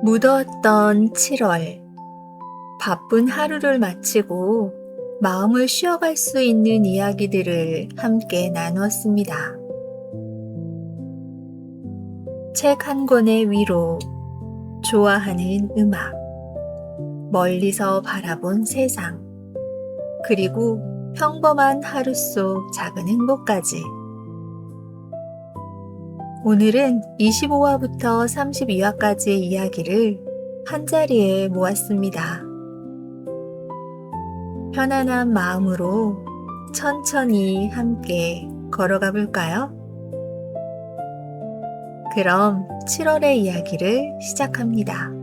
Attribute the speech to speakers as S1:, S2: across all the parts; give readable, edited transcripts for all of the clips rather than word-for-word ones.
S1: 무더웠던 7월, 바쁜 하루를 마치고 마음을 쉬어갈 수 있는 이야기들을 함께 나누었습니다. 책 한 권의 위로, 좋아하는 음악, 멀리서 바라본 세상, 그리고 평범한 하루 속 작은 행복까지. 오늘은 25화부터 32화까지의 이야기를 한자리에 모았습니다. 편안한 마음으로 천천히 함께 걸어가 볼까요? 그럼 7월의 이야기를 시작합니다.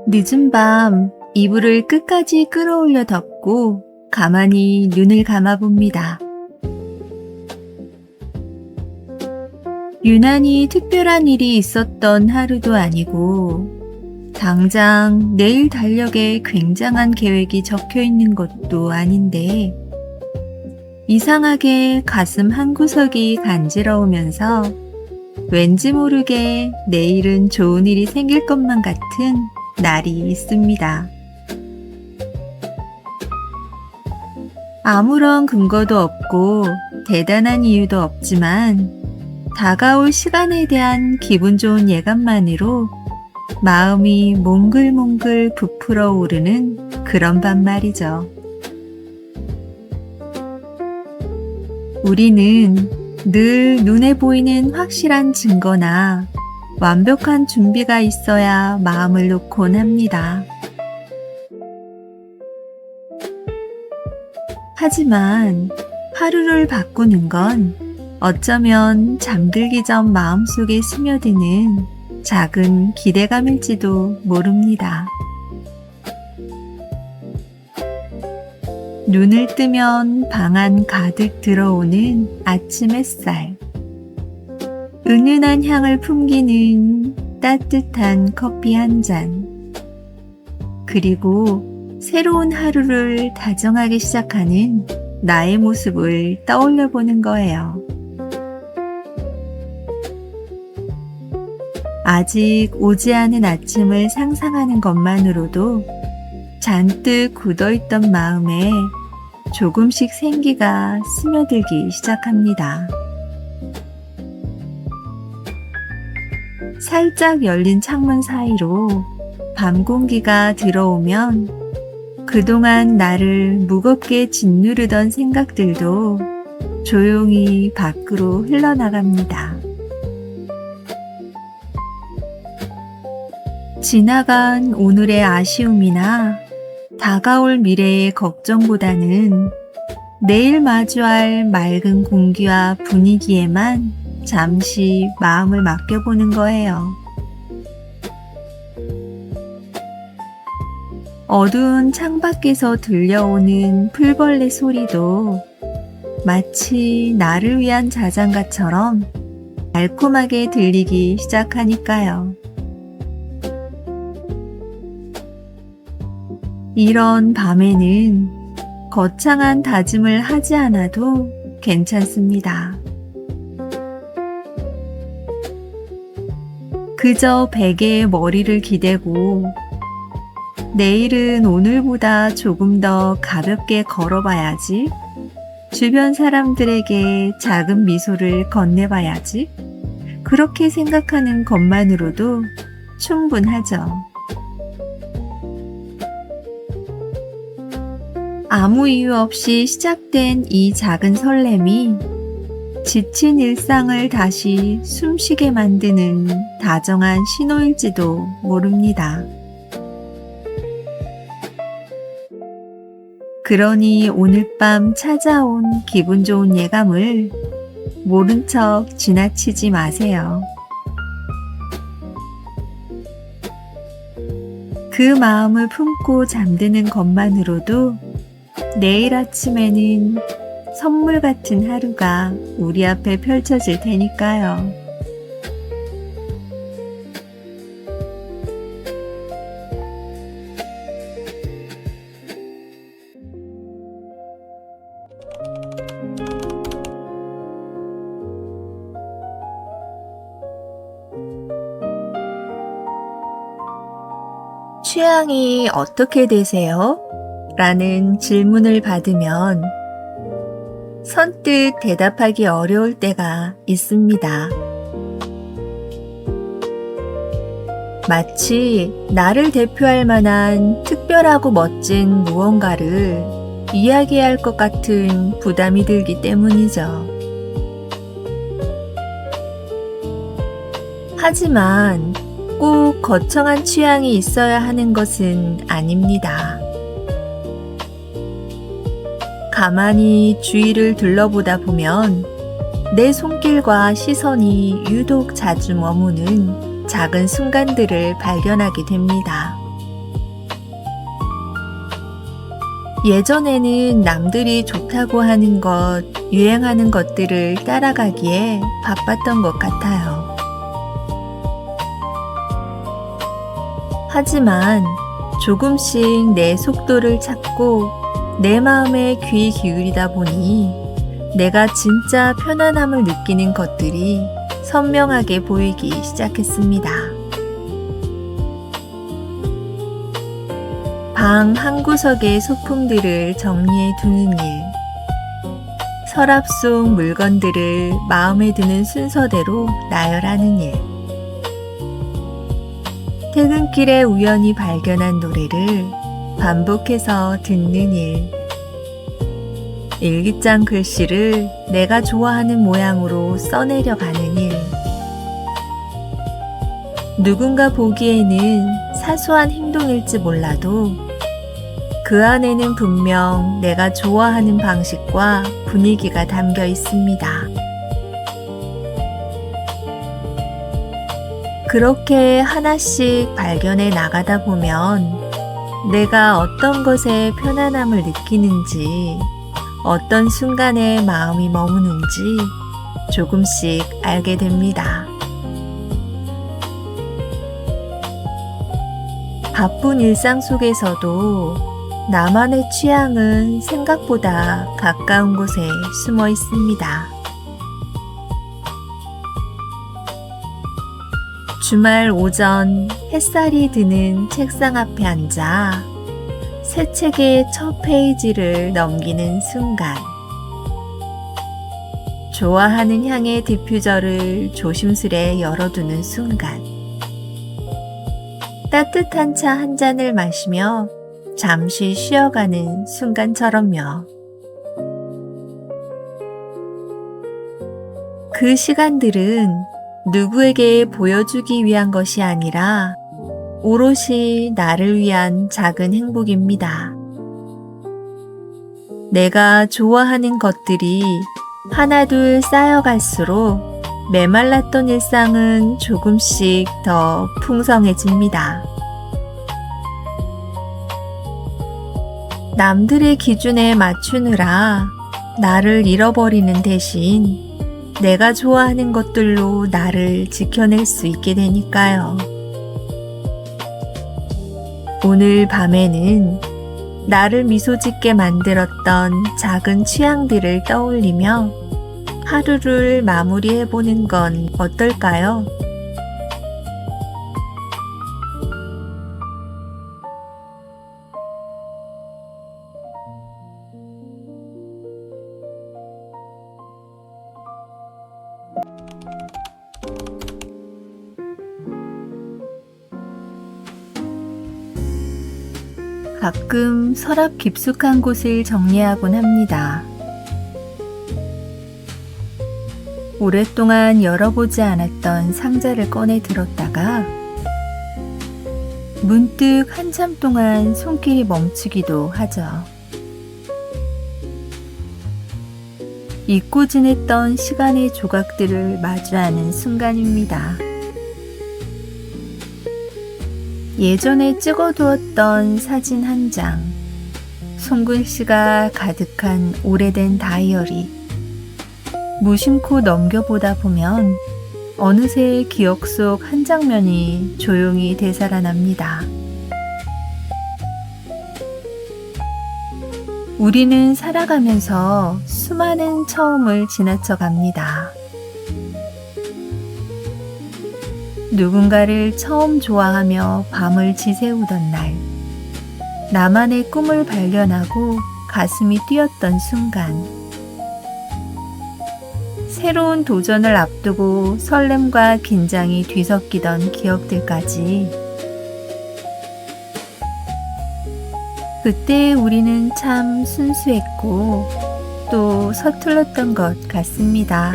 S1: 늦은 밤 이불을 끝까지 끌어올려 덮고 가만히 눈을 감아봅니다. 유난히 특별한 일이 있었던 하루도 아니고 당장 내일 달력에 굉장한 계획이 적혀 있는 것도 아닌데 이상하게 가슴 한구석이 간지러우면서 왠지 모르게 내일은 좋은 일이 생길 것만 같은 날이 있습니다. 아무런 근거도 없고 대단한 이유도 없지만 다가올 시간에 대한 기분 좋은 예감만으로 마음이 몽글몽글 부풀어 오르는 그런 밤 말이죠. 우리는 늘 눈에 보이는 확실한 증거나 완벽한 준비가 있어야 마음을 놓곤 합니다. 하지만 하루를 바꾸는 건 어쩌면 잠들기 전 마음속에 스며드는 작은 기대감일지도 모릅니다. 눈을 뜨면 방 안 가득 들어오는 아침 햇살. 은은한 향을 풍기는 따뜻한 커피 한 잔. 그리고 새로운 하루를 다정하게 시작하는 나의 모습을 떠올려 보는 거예요. 아직 오지 않은 아침을 상상하는 것만으로도 잔뜩 굳어있던 마음에 조금씩 생기가 스며들기 시작합니다. 살짝 열린 창문 사이로 밤 공기가 들어오면 그동안 나를 무겁게 짓누르던 생각들도 조용히 밖으로 흘러나갑니다. 지나간 오늘의 아쉬움이나 다가올 미래의 걱정보다는 내일 마주할 맑은 공기와 분위기에만 잠시 마음을 맡겨보는 거예요. 어두운 창밖에서 들려오는 풀벌레 소리도 마치 나를 위한 자장가처럼 달콤하게 들리기 시작하니까요. 이런 밤에는 거창한 다짐을 하지 않아도 괜찮습니다. 그저 베개에 머리를 기대고 내일은 오늘보다 조금 더 가볍게 걸어봐야지, 주변 사람들에게 작은 미소를 건네봐야지, 그렇게 생각하는 것만으로도 충분하죠. 아무 이유 없이 시작된 이 작은 설렘이 지친 일상을 다시 숨쉬게 만드는 다정한 신호일지도 모릅니다. 그러니 오늘 밤 찾아온 기분 좋은 예감을 모른 척 지나치지 마세요. 그 마음을 품고 잠드는 것만으로도 내일 아침에는 선물 같은 하루가 우리 앞에 펼쳐질 테니까요. 취향이 어떻게 되세요? 라는 질문을 받으면 선뜻 대답하기 어려울 때가 있습니다. 마치 나를 대표할 만한 특별하고 멋진 무언가를 이야기할 것 같은 부담이 들기 때문이죠. 하지만 꼭 거창한 취향이 있어야 하는 것은 아닙니다. 가만히 주위를 둘러보다 보면 내 손길과 시선이 유독 자주 머무는 작은 순간들을 발견하게 됩니다. 예전에는 남들이 좋다고 하는 것, 유행하는 것들을 따라가기에 바빴던 것 같아요. 하지만 조금씩 내 속도를 찾고 내 마음에 귀 기울이다 보니 내가 진짜 편안함을 느끼는 것들이 선명하게 보이기 시작했습니다. 방 한 구석의 소품들을 정리해 두는 일, 서랍 속 물건들을 마음에 드는 순서대로 나열하는 일, 퇴근길에 우연히 발견한 노래를 반복해서 듣는 일, 일기장 글씨를 내가 좋아하는 모양으로 써내려 가는 일, 누군가 보기에는 사소한 행동일지 몰라도 그 안에는 분명 내가 좋아하는 방식과 분위기가 담겨 있습니다. 그렇게 하나씩 발견해 나가다 보면 내가 어떤 것에 편안함을 느끼는지, 어떤 순간에 마음이 머무는지 조금씩 알게 됩니다. 바쁜 일상 속에서도 나만의 취향은 생각보다 가까운 곳에 숨어 있습니다. 주말 오전 햇살이 드는 책상 앞에 앉아 새 책의 첫 페이지를 넘기는 순간, 좋아하는 향의 디퓨저를 조심스레 열어두는 순간, 따뜻한 차 한 잔을 마시며 잠시 쉬어가는 순간처럼요. 그 시간들은 누구에게 보여주기 위한 것이 아니라 오롯이 나를 위한 작은 행복입니다. 내가 좋아하는 것들이 하나둘 쌓여갈수록 메말랐던 일상은 조금씩 더 풍성해집니다. 남들의 기준에 맞추느라 나를 잃어버리는 대신 내가 좋아하는 것들로 나를 지켜낼 수 있게 되니까요. 오늘 밤에는 나를 미소 짓게 만들었던 작은 취향들을 떠올리며 하루를 마무리해보는 건 어떨까요? 가끔 서랍 깊숙한 곳을 정리하곤 합니다. 오랫동안 열어보지 않았던 상자를 꺼내 들었다가 문득 한참 동안 손길이 멈추기도 하죠. 잊고 지냈던 시간의 조각들을 마주하는 순간입니다. 예전에 찍어두었던 사진 한 장, 손글씨가 가득한 오래된 다이어리, 무심코 넘겨보다 보면 어느새 기억 속 한 장면이 조용히 되살아납니다. 우리는 살아가면서 수많은 처음을 지나쳐 갑니다. 누군가를 처음 좋아하며 밤을 지새우던 날, 나만의 꿈을 발견하고 가슴이 뛰었던 순간, 새로운 도전을 앞두고 설렘과 긴장이 뒤섞이던 기억들까지. 그때 우리는 참 순수했고 또 서툴렀던 것 같습니다.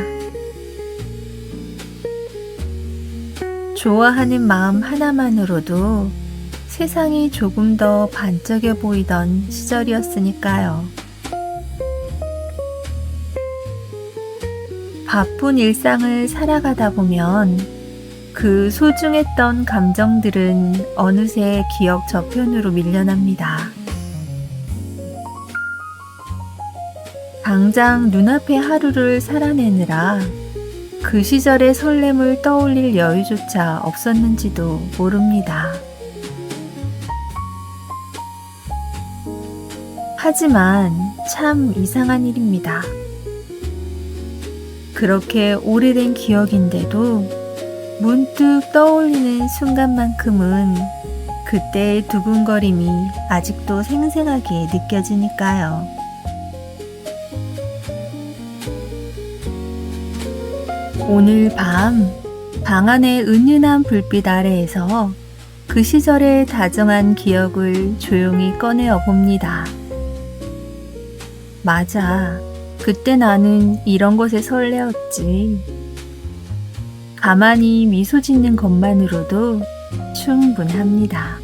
S1: 좋아하는 마음 하나만으로도 세상이 조금 더 반짝여 보이던 시절이었으니까요. 바쁜 일상을 살아가다 보면 그 소중했던 감정들은 어느새 기억 저편으로 밀려납니다. 당장 눈앞의 하루를 살아내느라 그 시절의 설렘을 떠올릴 여유조차 없었는지도 모릅니다. 하지만 참 이상한 일입니다. 그렇게 오래된 기억인데도 문득 떠올리는 순간만큼은 그때의 두근거림이 아직도 생생하게 느껴지니까요. 오늘 밤, 방 안의 은은한 불빛 아래에서 그 시절의 다정한 기억을 조용히 꺼내어 봅니다. 맞아, 그때 나는 이런 것에 설레었지. 가만히 미소 짓는 것만으로도 충분합니다.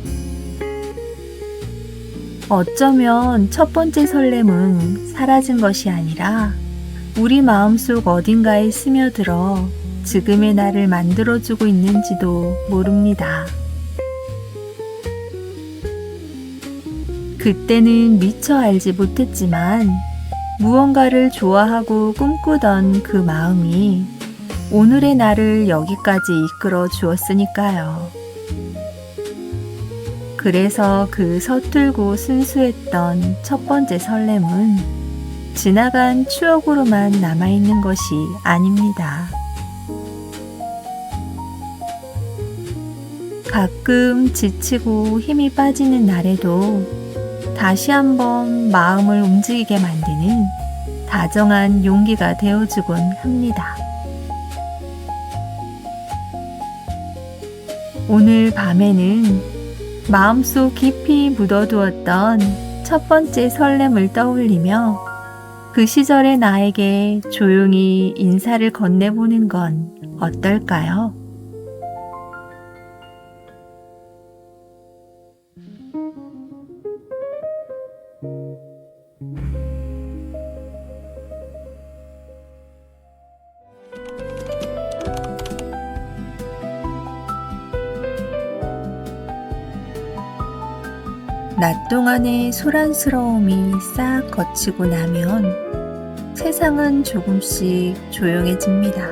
S1: 어쩌면 첫 번째 설렘은 사라진 것이 아니라 우리 마음속 어딘가에 스며들어 지금의 나를 만들어주고 있는지도 모릅니다. 그때는 미처 알지 못했지만 무언가를 좋아하고 꿈꾸던 그 마음이 오늘의 나를 여기까지 이끌어 주었으니까요. 그래서 그 서툴고 순수했던 첫 번째 설렘은 지나간 추억으로만 남아있는 것이 아닙니다. 가끔 지치고 힘이 빠지는 날에도 다시 한번 마음을 움직이게 만드는 다정한 용기가 되어주곤 합니다. 오늘 밤에는 마음속 깊이 묻어두었던 첫 번째 설렘을 떠올리며 그 시절의 나에게 조용히 인사를 건네보는 건 어떨까요? 낮 동안의 소란스러움이 싹 거치고 나면 세상은 조금씩 조용해집니다.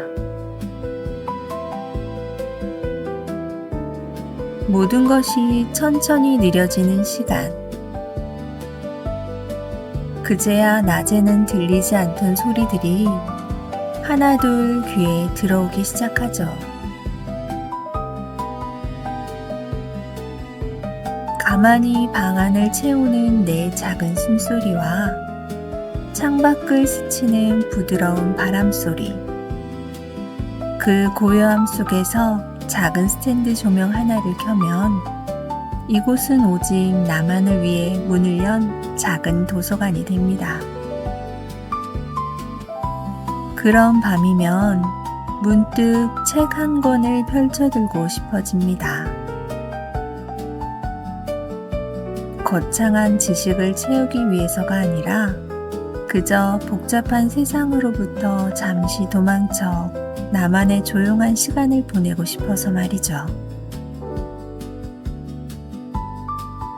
S1: 모든 것이 천천히 느려지는 시간. 그제야 낮에는 들리지 않던 소리들이 하나둘 귀에 들어오기 시작하죠. 가만히 방 안을 채우는 내 작은 숨소리와 창밖을 스치는 부드러운 바람소리, 그 고요함 속에서 작은 스탠드 조명 하나를 켜면 이곳은 오직 나만을 위해 문을 연 작은 도서관이 됩니다. 그런 밤이면 문득 책 한 권을 펼쳐들고 싶어집니다. 거창한 지식을 채우기 위해서가 아니라 그저 복잡한 세상으로부터 잠시 도망쳐 나만의 조용한 시간을 보내고 싶어서 말이죠.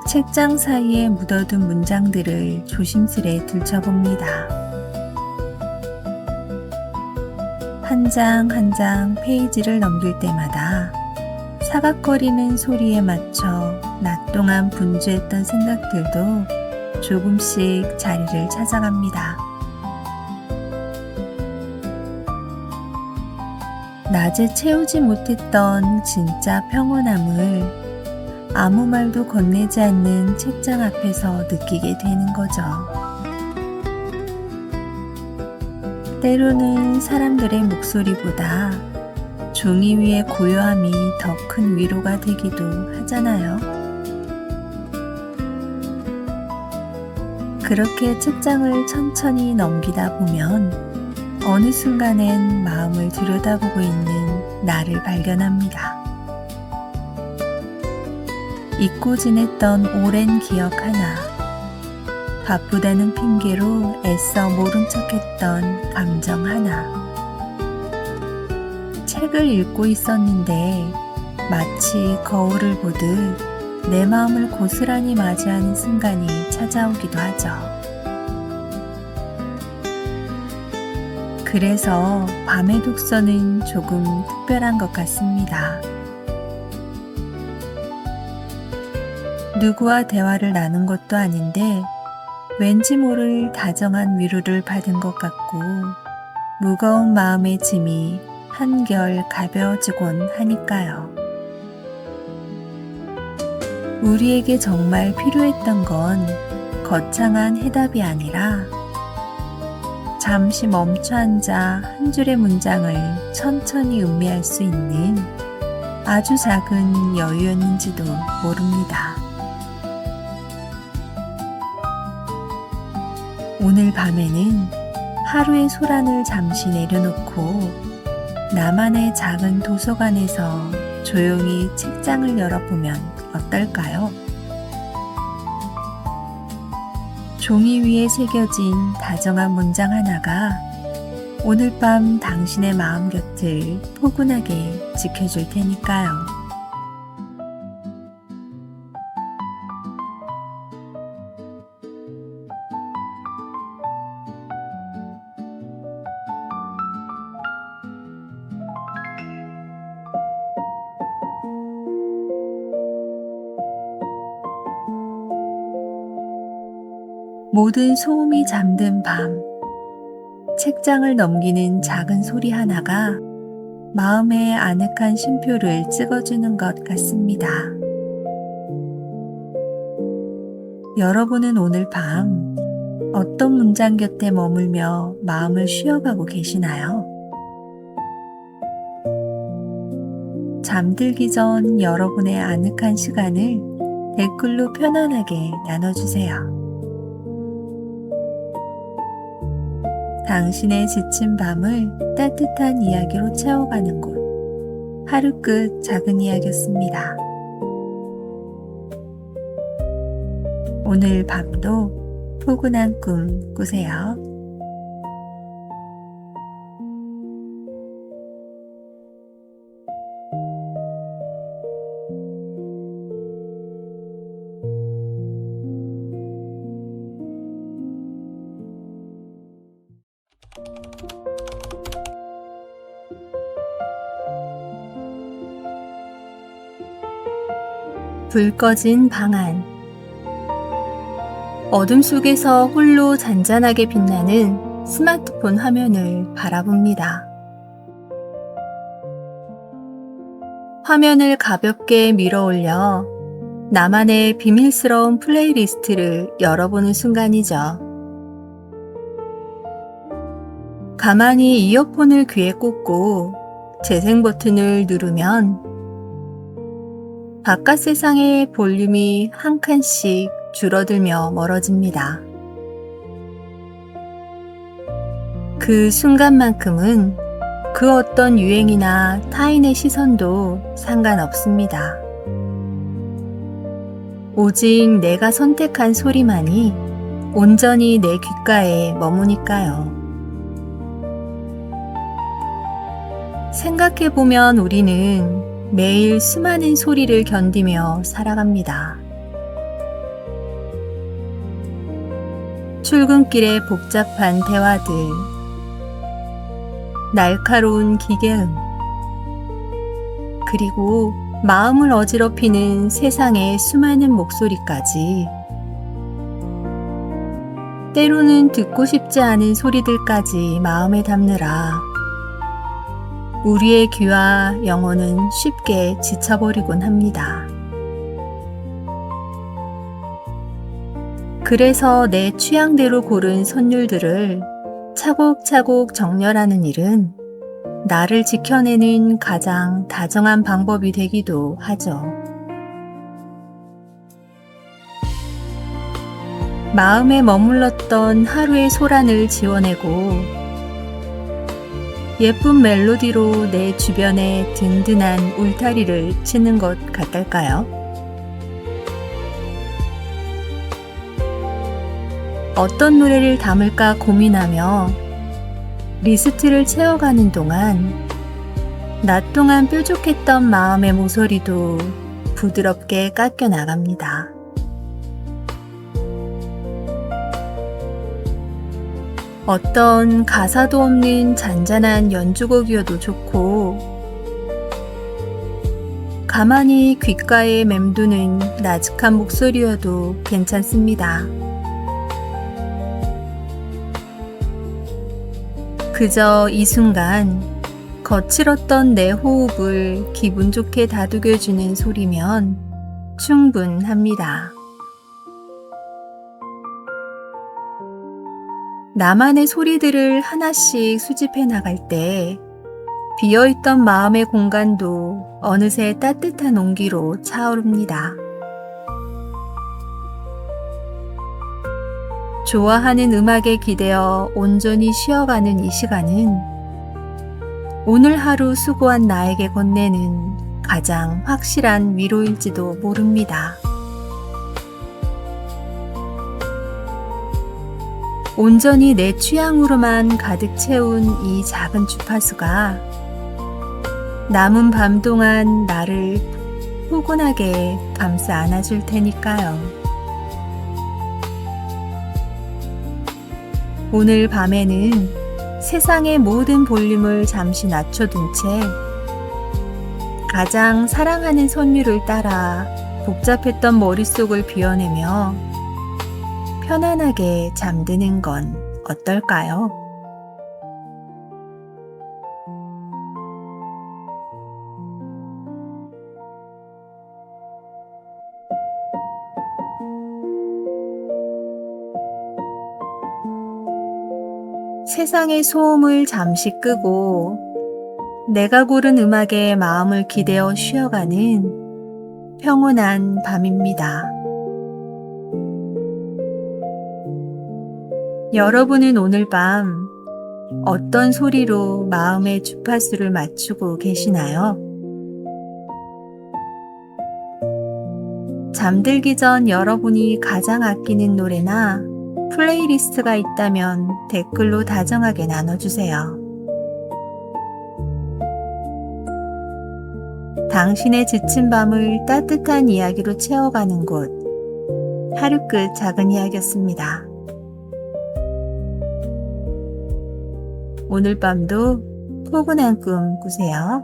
S1: 책장 사이에 묻어둔 문장들을 조심스레 들춰봅니다. 한 장 한 장 페이지를 넘길 때마다 사각거리는 소리에 맞춰 낮 동안 분주했던 생각들도 조금씩 자리를 찾아갑니다. 낮에 채우지 못했던 진짜 평온함을 아무 말도 건네지 않는 책장 앞에서 느끼게 되는 거죠. 때로는 사람들의 목소리보다 종이 위의 고요함이 더 큰 위로가 되기도 하잖아요. 그렇게 책장을 천천히 넘기다 보면 어느 순간엔 마음을 들여다보고 있는 나를 발견합니다. 잊고 지냈던 오랜 기억 하나, 바쁘다는 핑계로 애써 모른 척했던 감정 하나. 책을 읽고 있었는데 마치 거울을 보듯 내 마음을 고스란히 맞이하는 순간이 찾아오기도 하죠. 그래서 밤의 독서는 조금 특별한 것 같습니다. 누구와 대화를 나눈 것도 아닌데 왠지 모를 다정한 위로를 받은 것 같고 무거운 마음의 짐이 한결 가벼워지곤 하니까요. 우리에게 정말 필요했던 건 거창한 해답이 아니라 잠시 멈춰 앉아 한 줄의 문장을 천천히 음미할 수 있는 아주 작은 여유였는지도 모릅니다. 오늘 밤에는 하루의 소란을 잠시 내려놓고 나만의 작은 도서관에서 조용히 책장을 열어보면 어떨까요? 종이 위에 새겨진 다정한 문장 하나가 오늘 밤 당신의 마음 곁을 포근하게 지켜줄 테니까요. 모든 소음이 잠든 밤, 책장을 넘기는 작은 소리 하나가 마음에 아늑한 쉼표를 찍어주는 것 같습니다. 여러분은 오늘 밤 어떤 문장 곁에 머물며 마음을 쉬어가고 계시나요? 잠들기 전 여러분의 아늑한 시간을 댓글로 편안하게 나눠주세요. 당신의 지친 밤을 따뜻한 이야기로 채워가는 곳, 하루 끝 작은 이야기였습니다. 오늘 밤도 포근한 꿈 꾸세요. 불 꺼진 방 안. 어둠 속에서 홀로 잔잔하게 빛나는 스마트폰 화면을 바라봅니다. 화면을 가볍게 밀어 올려 나만의 비밀스러운 플레이리스트를 열어보는 순간이죠. 가만히 이어폰을 귀에 꽂고 재생 버튼을 누르면 바깥 세상의 볼륨이 한 칸씩 줄어들며 멀어집니다. 그 순간만큼은 그 어떤 유행이나 타인의 시선도 상관없습니다. 오직 내가 선택한 소리만이 온전히 내 귓가에 머무니까요. 생각해보면 우리는 매일 수많은 소리를 견디며 살아갑니다. 출근길의 복잡한 대화들, 날카로운 기계음, 그리고 마음을 어지럽히는 세상의 수많은 목소리까지, 때로는 듣고 싶지 않은 소리들까지 마음에 담느라 우리의 귀와 영혼은 쉽게 지쳐버리곤 합니다. 그래서 내 취향대로 고른 선율들을 차곡차곡 정렬하는 일은 나를 지켜내는 가장 다정한 방법이 되기도 하죠. 마음에 머물렀던 하루의 소란을 지워내고 예쁜 멜로디로 내 주변에 든든한 울타리를 치는 것 같달까요? 어떤 노래를 담을까 고민하며 리스트를 채워가는 동안 낮 동안 뾰족했던 마음의 모서리도 부드럽게 깎여 나갑니다. 어떤 가사도 없는 잔잔한 연주곡이어도 좋고, 가만히 귓가에 맴도는 나직한 목소리여도 괜찮습니다. 그저 이 순간 거칠었던 내 호흡을 기분 좋게 다독여주는 소리면 충분합니다. 나만의 소리들을 하나씩 수집해 나갈 때 비어있던 마음의 공간도 어느새 따뜻한 온기로 차오릅니다. 좋아하는 음악에 기대어 온전히 쉬어가는 이 시간은 오늘 하루 수고한 나에게 건네는 가장 확실한 위로일지도 모릅니다. 온전히 내 취향으로만 가득 채운 이 작은 주파수가 남은 밤 동안 나를 포근하게 감싸 안아줄 테니까요. 오늘 밤에는 세상의 모든 볼륨을 잠시 낮춰둔 채 가장 사랑하는 선율을 따라 복잡했던 머릿속을 비워내며 편안하게 잠드는 건 어떨까요? 세상의 소음을 잠시 끄고 내가 고른 음악에 마음을 기대어 쉬어가는 평온한 밤입니다. 여러분은 오늘 밤 어떤 소리로 마음의 주파수를 맞추고 계시나요? 잠들기 전 여러분이 가장 아끼는 노래나 플레이리스트가 있다면 댓글로 다정하게 나눠주세요. 당신의 지친 밤을 따뜻한 이야기로 채워가는 곳, 하루 끝 작은 이야기였습니다. 오늘 밤도 포근한 꿈 꾸세요.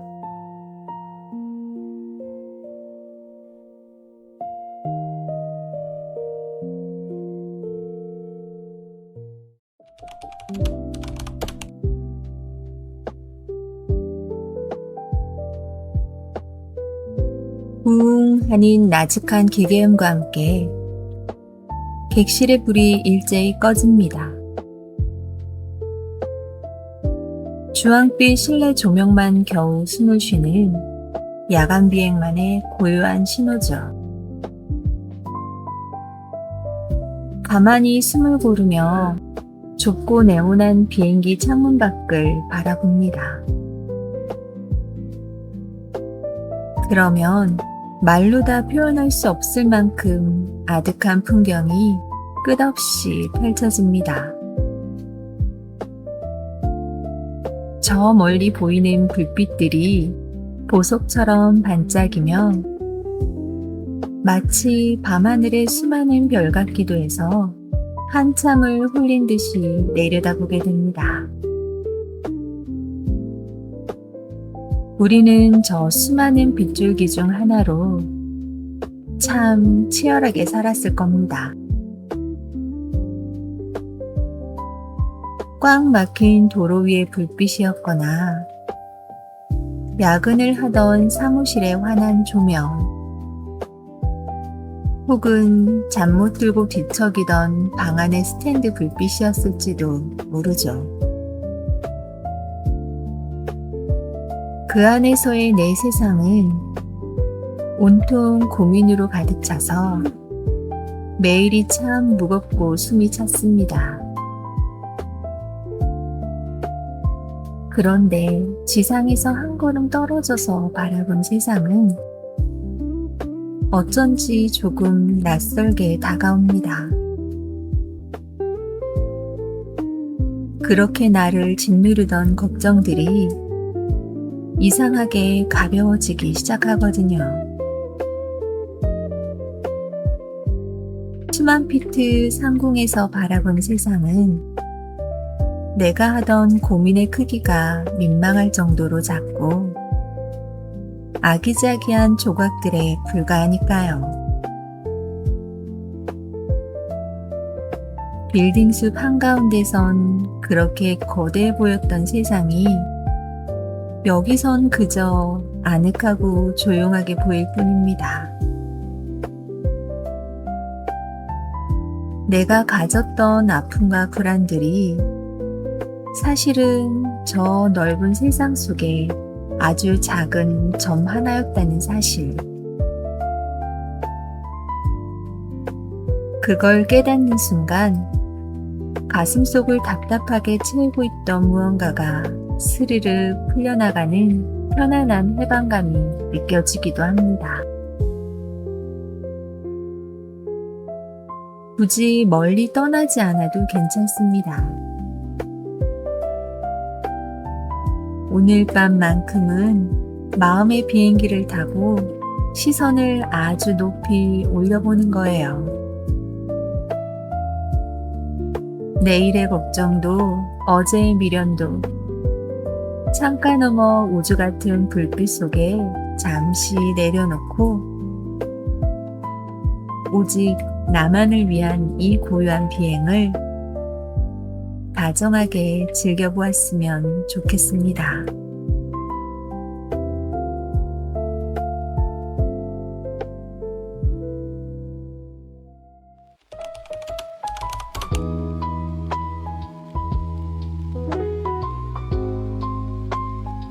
S1: 우웅 하는 나직한 기계음과 함께 객실의 불이 일제히 꺼집니다. 주황빛 실내 조명만 겨우 숨을 쉬는 야간 비행만의 고요한 신호죠. 가만히 숨을 고르며 좁고 네모난 비행기 창문 밖을 바라봅니다. 그러면 말로 다 표현할 수 없을 만큼 아득한 풍경이 끝없이 펼쳐집니다. 저 멀리 보이는 불빛들이 보석처럼 반짝이며 마치 밤하늘의 수많은 별 같기도 해서 한참을 홀린 듯이 내려다보게 됩니다. 우리는 저 수많은 빗줄기 중 하나로 참 치열하게 살았을 겁니다. 꽉 막힌 도로 위의 불빛이었거나 야근을 하던 사무실의 환한 조명, 혹은 잠 못 들고 뒤척이던 방 안의 스탠드 불빛이었을지도 모르죠. 그 안에서의 내 세상은 온통 고민으로 가득 차서 매일이 참 무겁고 숨이 찼습니다. 그런데 지상에서 한 걸음 떨어져서 바라본 세상은 어쩐지 조금 낯설게 다가옵니다. 그렇게 나를 짓누르던 걱정들이 이상하게 가벼워지기 시작하거든요. 10만 피트 상공에서 바라본 세상은 내가 하던 고민의 크기가 민망할 정도로 작고 아기자기한 조각들에 불과하니까요. 빌딩 숲 한가운데선 그렇게 거대해 보였던 세상이 여기선 그저 아늑하고 조용하게 보일 뿐입니다. 내가 가졌던 아픔과 불안들이 사실은 저 넓은 세상 속에 아주 작은 점 하나였다는 사실. 그걸 깨닫는 순간 가슴속을 답답하게 채우고 있던 무언가가 스르르 풀려나가는 편안한 해방감이 느껴지기도 합니다. 굳이 멀리 떠나지 않아도 괜찮습니다. 오늘 밤만큼은 마음의 비행기를 타고 시선을 아주 높이 올려보는 거예요. 내일의 걱정도 어제의 미련도 창가 너머 우주 같은 불빛 속에 잠시 내려놓고 오직 나만을 위한 이 고요한 비행을 다정하게 즐겨보았으면 좋겠습니다.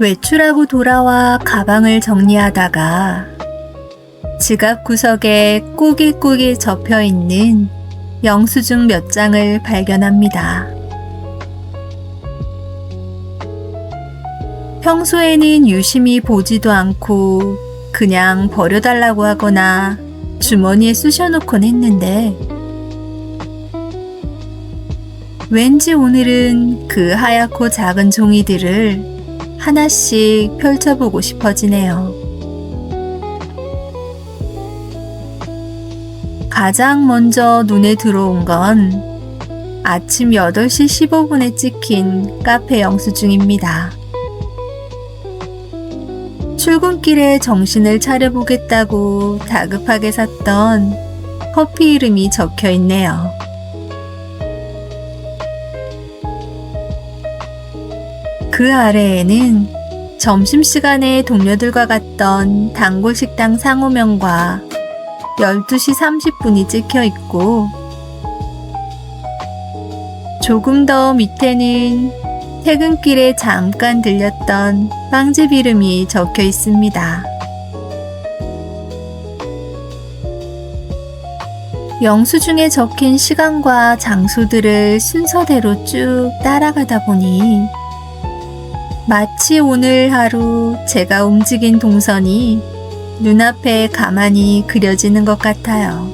S1: 외출하고 돌아와 가방을 정리하다가 지갑 구석에 꾸깃꾸깃 접혀있는 영수증 몇 장을 발견합니다. 평소에는 유심히 보지도 않고 그냥 버려달라고 하거나 주머니에 쑤셔놓곤 했는데 왠지 오늘은 그 하얗고 작은 종이들을 하나씩 펼쳐보고 싶어지네요. 가장 먼저 눈에 들어온 건 아침 8시 15분에 찍힌 카페 영수증입니다. 출근길에 정신을 차려보겠다고 다급하게 샀던 커피 이름이 적혀 있네요. 그 아래에는 점심시간에 동료들과 갔던 단골 식당 상호명과 12시 30분이 찍혀 있고 조금 더 밑에는 퇴근길에 잠깐 들렸던 빵집 이름이 적혀 있습니다. 영수증에 적힌 시간과 장소들을 순서대로 쭉 따라가다 보니 마치 오늘 하루 제가 움직인 동선이 눈앞에 가만히 그려지는 것 같아요.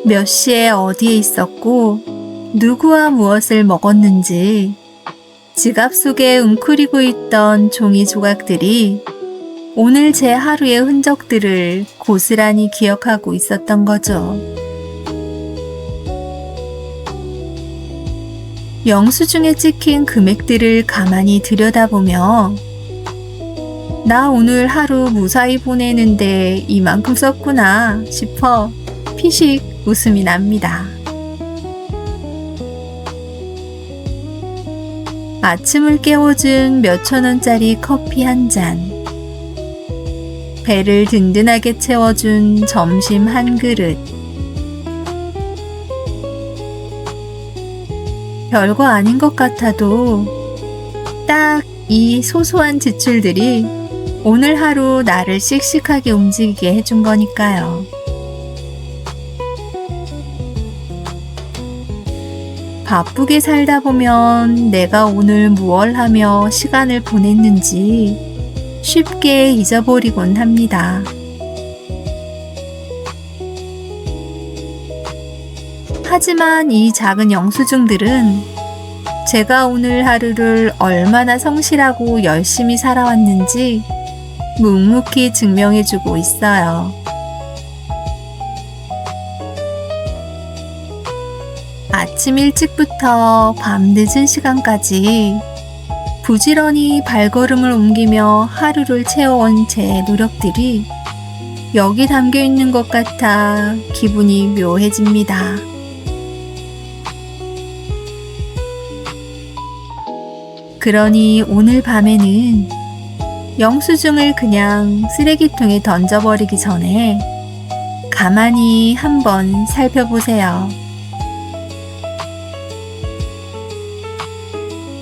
S1: 몇 시에 어디에 있었고 누구와 무엇을 먹었는지 지갑 속에 웅크리고 있던 종이 조각들이 오늘 제 하루의 흔적들을 고스란히 기억하고 있었던 거죠. 영수증에 찍힌 금액들을 가만히 들여다보며 나 오늘 하루 무사히 보내는데 이만큼 썼구나 싶어 피식 웃음이 납니다. 아침을 깨워준 몇천 원짜리 커피 한 잔, 배를 든든하게 채워준 점심 한 그릇. 별거 아닌 것 같아도 딱 이 소소한 지출들이 오늘 하루 나를 씩씩하게 움직이게 해준 거니까요. 바쁘게 살다 보면 내가 오늘 무얼 하며 시간을 보냈는지 쉽게 잊어버리곤 합니다. 하지만 이 작은 영수증들은 제가 오늘 하루를 얼마나 성실하고 열심히 살아왔는지 묵묵히 증명해주고 있어요. 아침 일찍부터 밤 늦은 시간까지 부지런히 발걸음을 옮기며 하루를 채워온 제 노력들이 여기 담겨 있는 것 같아 기분이 묘해집니다. 그러니 오늘 밤에는 영수증을 그냥 쓰레기통에 던져버리기 전에 가만히 한번 살펴보세요.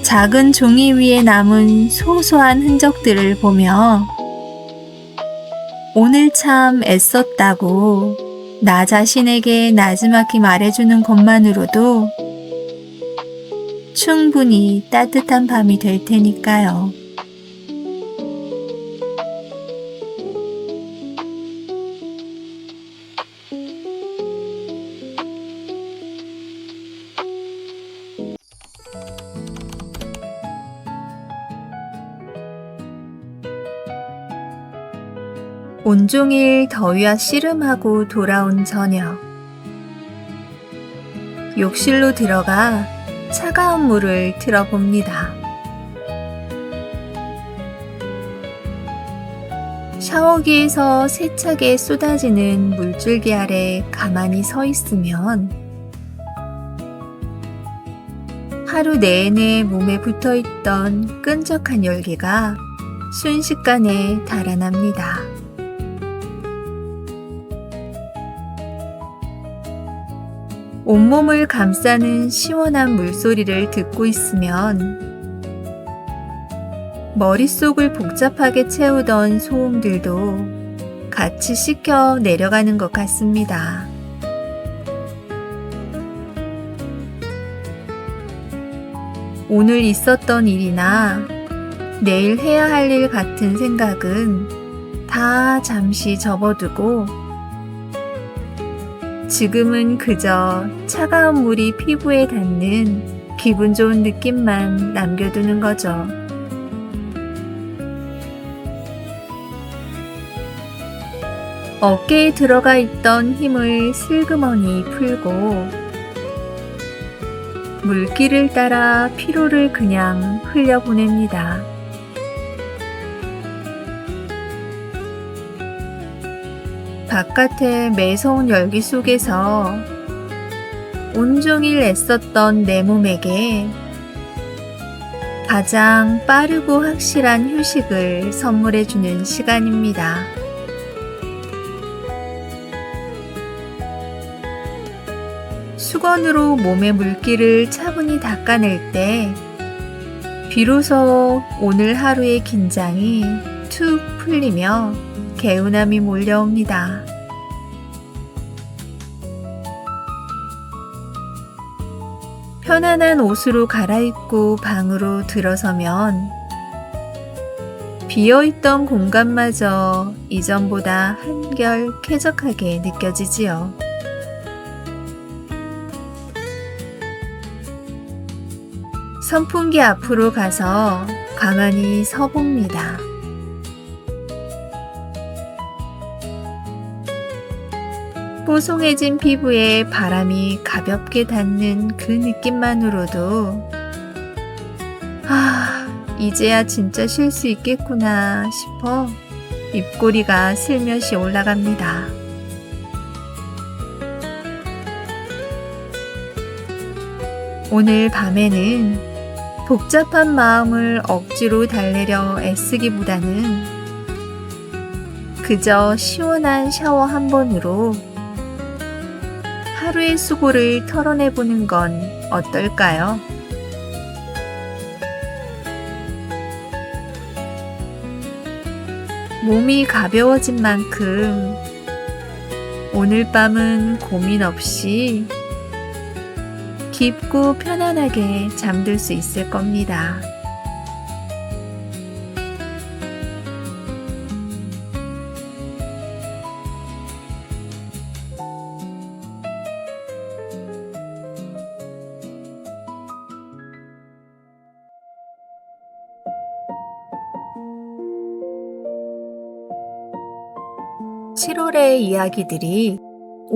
S1: 작은 종이 위에 남은 소소한 흔적들을 보며 오늘 참 애썼다고 나 자신에게 나지막히 말해주는 것만으로도 충분히 따뜻한 밤이 될 테니까요. 온종일 더위와 씨름하고 돌아온 저녁. 욕실로 들어가 차가운 물을 틀어봅니다. 샤워기에서 세차게 쏟아지는 물줄기 아래 가만히 서 있으면 하루 내내 몸에 붙어있던 끈적한 열기가 순식간에 달아납니다. 온몸을 감싸는 시원한 물소리를 듣고 있으면 머릿속을 복잡하게 채우던 소음들도 같이 씻겨 내려가는 것 같습니다. 오늘 있었던 일이나 내일 해야 할 일 같은 생각은 다 잠시 접어두고 지금은 그저 차가운 물이 피부에 닿는 기분 좋은 느낌만 남겨두는 거죠. 어깨에 들어가 있던 힘을 슬그머니 풀고 물길을 따라 피로를 그냥 흘려보냅니다. 바깥의 매서운 열기 속에서 온종일 애썼던 내 몸에게 가장 빠르고 확실한 휴식을 선물해주는 시간입니다. 수건으로 몸의 물기를 차분히 닦아낼 때 비로소 오늘 하루의 긴장이 툭 풀리며 개운함이 몰려옵니다. 편안한 옷으로 갈아입고 방으로 들어서면 비어있던 공간마저 이전보다 한결 쾌적하게 느껴지지요. 선풍기 앞으로 가서 가만히 서봅니다. 뽀송해진 피부에 바람이 가볍게 닿는 그 느낌만으로도 이제야 진짜 쉴 수 있겠구나 싶어 입꼬리가 슬며시 올라갑니다. 오늘 밤에는 복잡한 마음을 억지로 달래려 애쓰기보다는 그저 시원한 샤워 한 번으로 하루의 수고를 털어내보는 건 어떨까요? 몸이 가벼워진 만큼 오늘 밤은 고민 없이 깊고 편안하게 잠들 수 있을 겁니다. (7월의) 이야기들이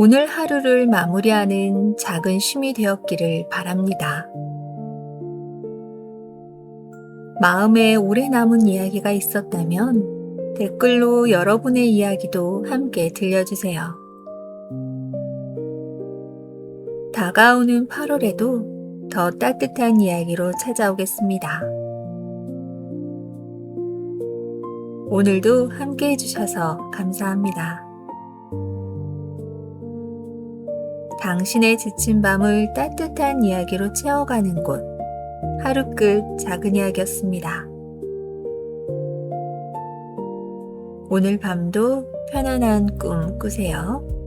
S1: 오늘 하루를 마무리하는 작은 쉼이 되었기를 바랍니다. 마음에 오래 남은 이야기가 있었다면 댓글로 여러분의 이야기도 함께 들려주세요. 다가오는 8월에도 더 따뜻한 이야기로 찾아오겠습니다. 오늘도 함께 해주셔서 감사합니다. 당신의 지친 밤을 따뜻한 이야기로 채워가는 곳, 하루 끝 작은 이야기였습니다. 오늘 밤도 편안한 꿈 꾸세요.